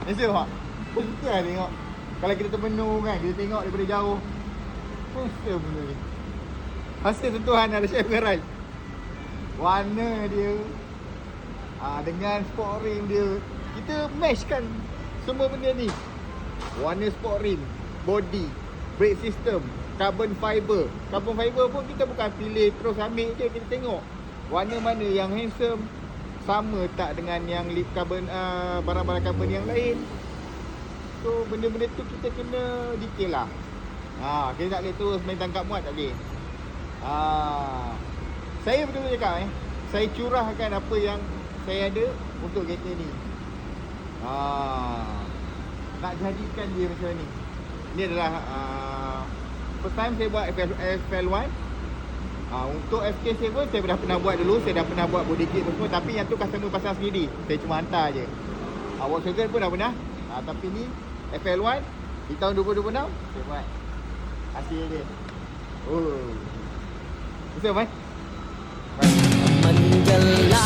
Handsome tak? Aku suka lah tengok. Kalau kita termenung kan, kita tengok daripada jauh. Handsome benda ni. Hasil sentuhan ada Chef Garai. Warna dia dengan sport rim dia, kita mesh kan semua benda ni. Warna sport rim, body, brake system, carbon fiber. Carbon fiber pun kita bukan pilih terus ambil je, kita tengok warna mana yang handsome, sama tak dengan yang lip carbon, barang-barang carbon yang lain. So benda-benda tu kita kena detail lah. Kita tak boleh terus main tangkap muat, tak boleh. Saya betul-betul cakap saya curahkan apa yang saya ada untuk kereta ni. Nak jadikan dia macam ni. Ini adalah first time saya buat FL1. Untuk FK7 saya dah pernah buat dulu. Saya dah pernah buat body kit tu semua. Tapi yang tu customer pasang sendiri. Saya cuma hantar je. Volkswagen pun dah pernah. Tapi ni FL1 di tahun 2026 saya buat. Hasil dia. Betul kan? menjelang